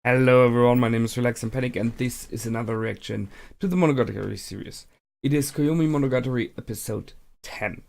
Hello everyone, my name is Relax and Panic and this is another reaction to the Monogatari series. It is Koyomimonogatari episode 10.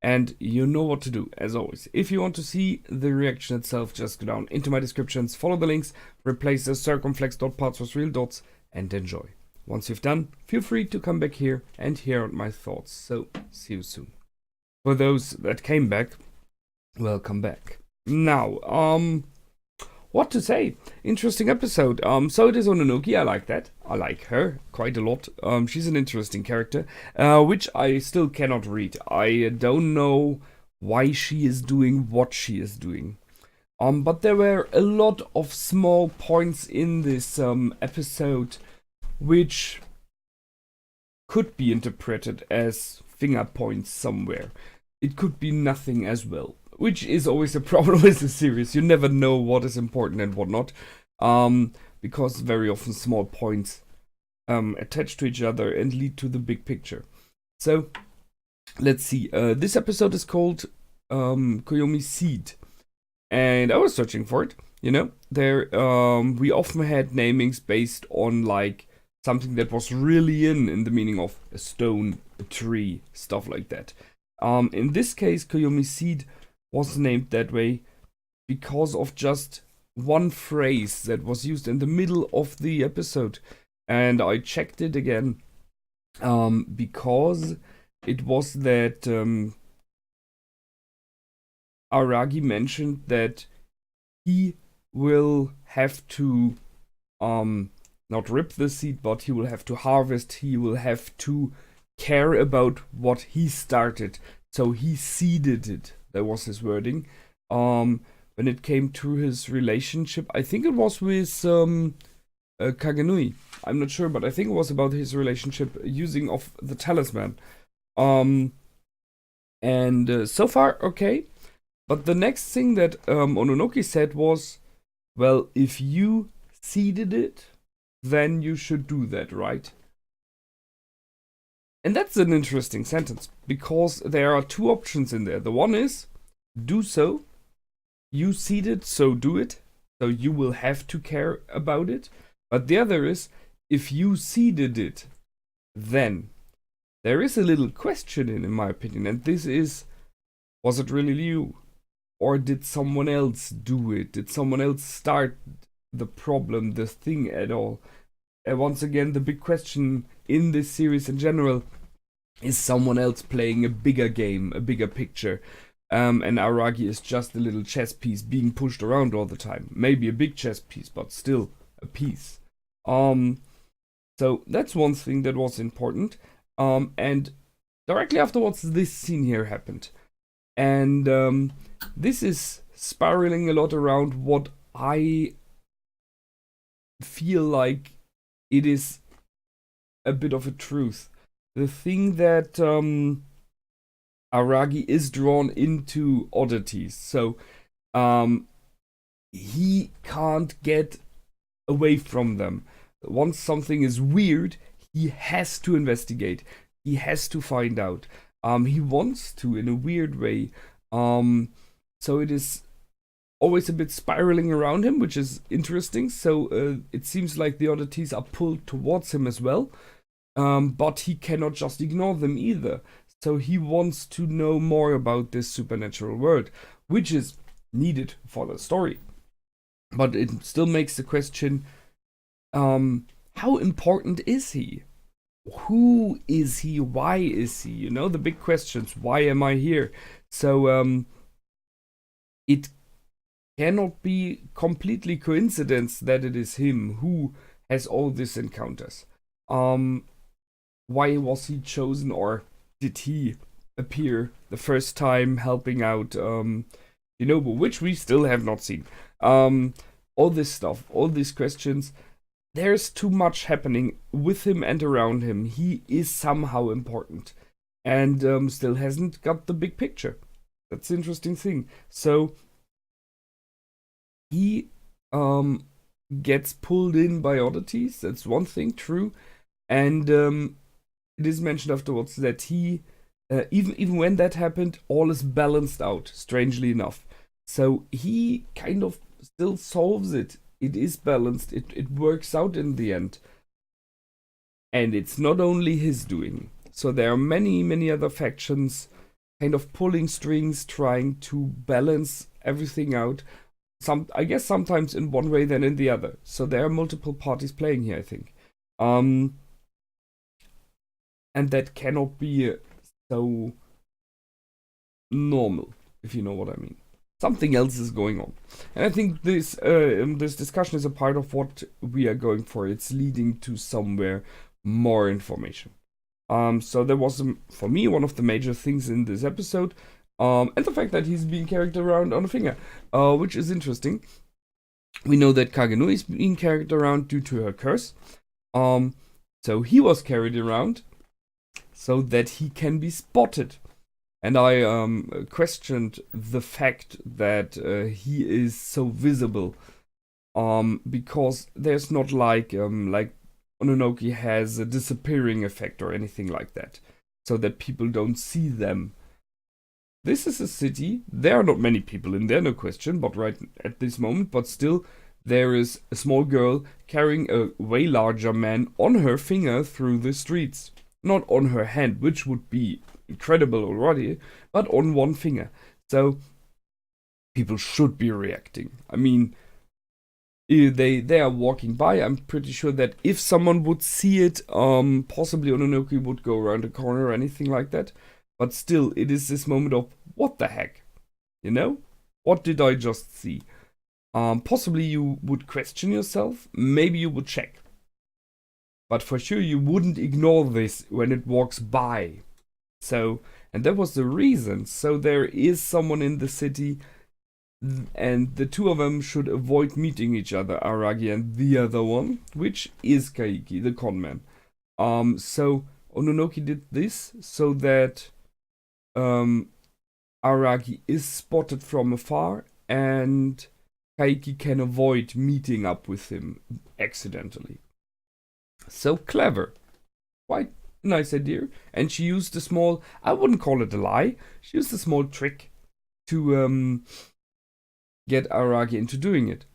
And you know what to do, as always. If you want to see the reaction itself, just go down into my descriptions, follow the links, replace the circumflex dot parts with real dots, and enjoy. Once you've done, feel free to come back here and hear out my thoughts. So, see you soon. For those that came back, welcome back. Now, what to say? Interesting episode. So it is Ononoki. I like that. I like her quite a lot. She's an interesting character, which I still cannot read. I don't know why she is doing what she is doing. But there were a lot of small points in this episode which could be interpreted as finger points somewhere. It could be nothing as well, which is always a problem with the series. You never know what is important and what not, because very often small points attach to each other and lead to the big picture. So, let's see. This episode is called Koyomi Seed, and I was searching for it. You know, there we often had namings based on like something that was really in the meaning of a stone, a tree, stuff like that. In this case, Koyomi Seed was named that way because of just one phrase that was used in the middle of the episode, and I checked it again because it was that Aragi mentioned that he will have to not rip the seed, but he will have to harvest, he will have to care about what he started, so he seeded it. That was his wording. When it came to his relationship, I think it was with Kagenui. I'm not sure, but I think it was about his relationship using of the talisman. And so far, okay. But the next thing that Ononoki said was, well, if you seeded it, then you should do that, right? And that's an interesting sentence, because there are two options in there. The one is, do so. You seed it, so do it. So you will have to care about it. But the other is, if you seeded it, then. There is a little question in my opinion, and this is, was it really you? Or did someone else do it? Did someone else start the problem, the thing at all? And once again, the big question in this series in general, is someone else playing a bigger game, a bigger picture? And Araki is just a little chess piece being pushed around all the time. Maybe a big chess piece, but still a piece. So that's one thing that was important. And directly afterwards, this scene here happened. And this is spiraling a lot around what I feel like it is a bit of a truth. The thing that Aragi is drawn into oddities, so he can't get away from them. Once something is weird, he has to investigate. He has to find out. He wants to in a weird way. So it is always a bit spiraling around him, which is interesting. So it seems like the oddities are pulled towards him as well. But he cannot just ignore them either. So he wants to know more about this supernatural world, which is needed for the story. But it still makes the question, how important is he? Who is he? Why is he? You know, the big questions. Why am I here? So it cannot be completely coincidence that it is him who has all these encounters. Why was he chosen, or did he appear the first time helping out Shinobu, which we still have not seen? All this stuff, all these questions. There's too much happening with him and around him. He is somehow important, and still hasn't got the big picture. That's the interesting thing. So he gets pulled in by oddities. That's one thing, true. And it is mentioned afterwards that he, even when that happened, all is balanced out, strangely enough. So he kind of still solves it it is balanced, it works out in the end. And it's not only his doing. So there are many other factions kind of pulling strings, trying to balance everything out. I guess sometimes in one way than in the other. So there are multiple parties playing here, I think. And that cannot be so normal, if you know what I mean. Something else is going on. And I think this discussion is a part of what we are going for. It's leading to somewhere more information. So there was, for me, one of the major things in this episode. And the fact that he's being carried around on a finger, which is interesting. We know that Kagenui is being carried around due to her curse. So he was carried around so that he can be spotted. And I questioned the fact that he is so visible. Because there's not like Ononoki has a disappearing effect or anything like that. So that people don't see them. This is a city. There are not many people in there, no question, but right at this moment. But still, there is a small girl carrying a way larger man on her finger through the streets. Not on her hand, which would be incredible already, but on one finger. So, people should be reacting. I mean, they are walking by. I'm pretty sure that if someone would see it, possibly Ononoki would go around the corner or anything like that. But still, it is this moment of, what the heck? You know? What did I just see? Possibly you would question yourself. Maybe you would check. But for sure you wouldn't ignore this when it walks by. So, and that was the reason. So there is someone in the city, and the two of them should avoid meeting each other, Aragi and the other one, which is Kaiki, the conman. So Ononoki did this so that Araki is spotted from afar, and Kaiki can avoid meeting up with him accidentally. So clever. Quite nice idea. And she used a small, I wouldn't call it a lie, she used a small trick to get Araki into doing it.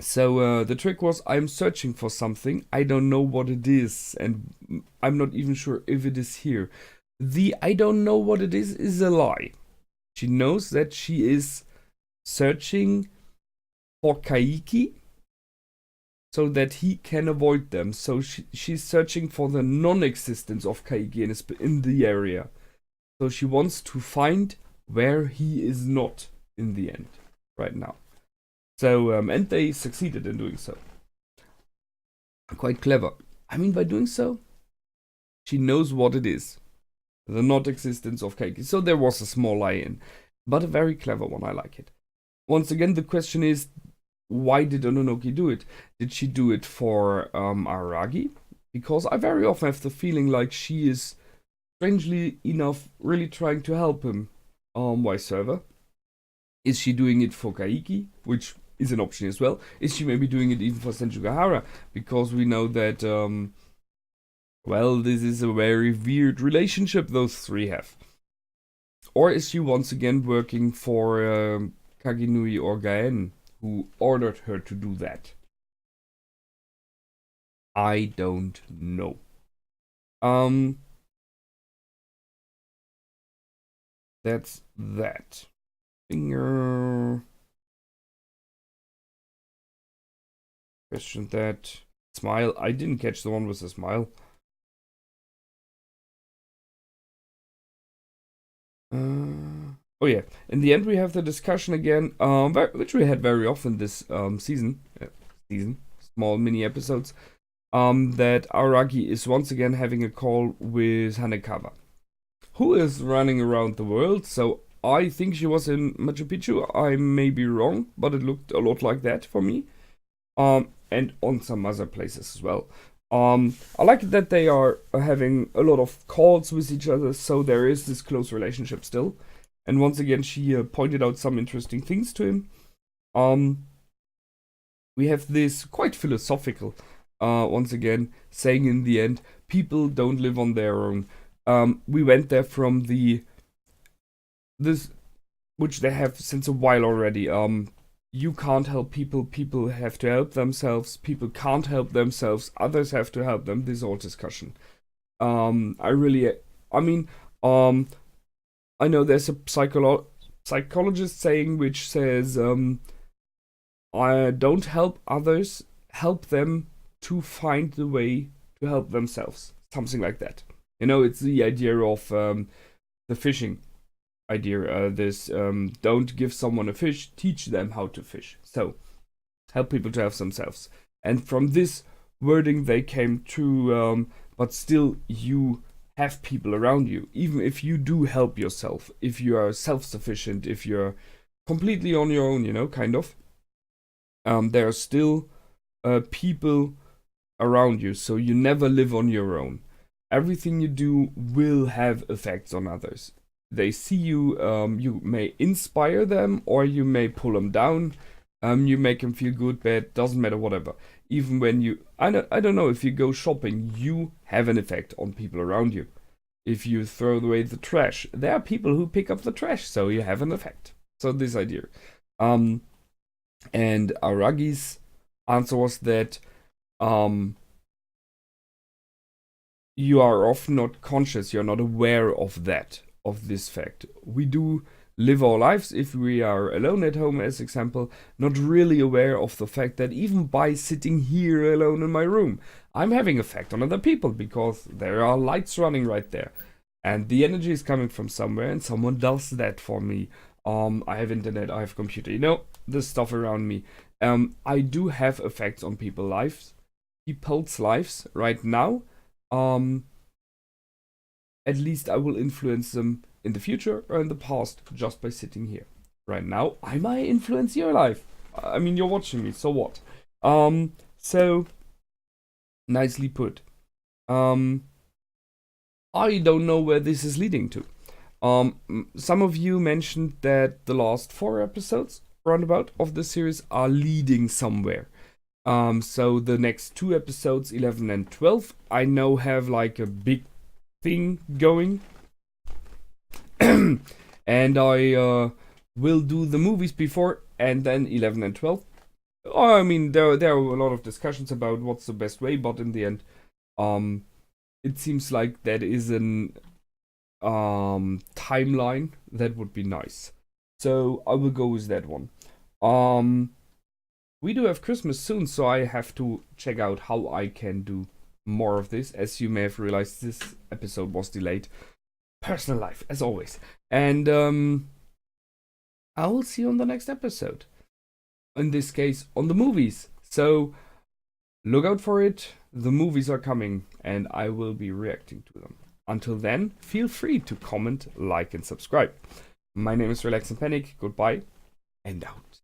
So the trick was, I'm searching for something, I don't know what it is, and I'm not even sure if it is here. The I don't know what it is a lie. She knows that she is searching for Kaiki so that he can avoid them. So she's searching for the non-existence of Kaiki in the area. So she wants to find where he is not in the end, right now. So, and they succeeded in doing so. Quite clever. I mean, by doing so, she knows what it is. The not-existence of Kaiki. So there was a small lie in. But a very clever one, I like it. Once again, the question is, why did Ononoki do it? Did she do it for Aragi? Because I very often have the feeling like she is, strangely enough, really trying to help him. Why server? Is she doing it for Kaiki? Which is an option as well. Is she maybe doing it even for Senjugahara? Because we know that, well, this is a very weird relationship those three have. Or is she once again working for Kagenui or Gaen, who ordered her to do that? I don't know. That's that. Finger. Question that. Smile. I didn't catch the one with the smile. Oh yeah, in the end we have the discussion again, which we had very often this season, small mini episodes, that Araki is once again having a call with Hanekawa, who is running around the world. So I think she was in Machu Picchu. I may be wrong, but it looked a lot like that for me, and on some other places as well. I like that they are having a lot of calls with each other, so there is this close relationship still. And once again, she pointed out some interesting things to him. We have this quite philosophical, once again, saying in the end, people don't live on their own. We went there from this, which they have since a while already. you can't help people, people have to help themselves, people can't help themselves, others have to help them, this old discussion. I mean, I know there's a psychologist saying which says, I don't help others, help them to find the way to help themselves. Something like that. You know, it's the idea of the fishing idea. Don't give someone a fish, teach them how to fish. So, help people to help themselves. And from this wording, they came to, but still, you have people around you. Even if you do help yourself, if you are self-sufficient, if you're completely on your own, you know, kind of. There are still people around you, so you never live on your own. Everything you do will have effects on others. They see you, you may inspire them, or you may pull them down. You make them feel good, bad, doesn't matter, whatever. Even when you, I don't know, if you go shopping, you have an effect on people around you. If you throw away the trash, there are people who pick up the trash, so you have an effect. So this idea. And Aragi's answer was that you are often not conscious, you're not aware of that, of this fact. We do live our lives, if we are alone at home, as example, not really aware of the fact that even by sitting here alone in my room, I'm having effect on other people, because there are lights running right there. And the energy is coming from somewhere, and someone does that for me. I have internet, I have computer, you know, the stuff around me. I do have effects on people's lives right now. At least I will influence them in the future or in the past just by sitting here. Right now, I might influence your life. I mean, you're watching me, so what? So, nicely put. I don't know where this is leading to. Some of you mentioned that the last 4 episodes, roundabout, of the series are leading somewhere. So the next 2 episodes, 11 and 12, I know have like a big thing going. And I will do the movies before, and then 11 and 12. I mean, there are a lot of discussions about what's the best way, but in the end, it seems like that is an timeline that would be nice. So I will go with that one. We do have Christmas soon, so I have to check out how I can do more of this. As you may have realized, this episode was delayed. Personal life, as always. And I will see you on the next episode. In this case, on the movies. So look out for it. The movies are coming, and I will be reacting to them. Until then, feel free to comment, like, and subscribe. My name is Relax and Panic. Goodbye, and out.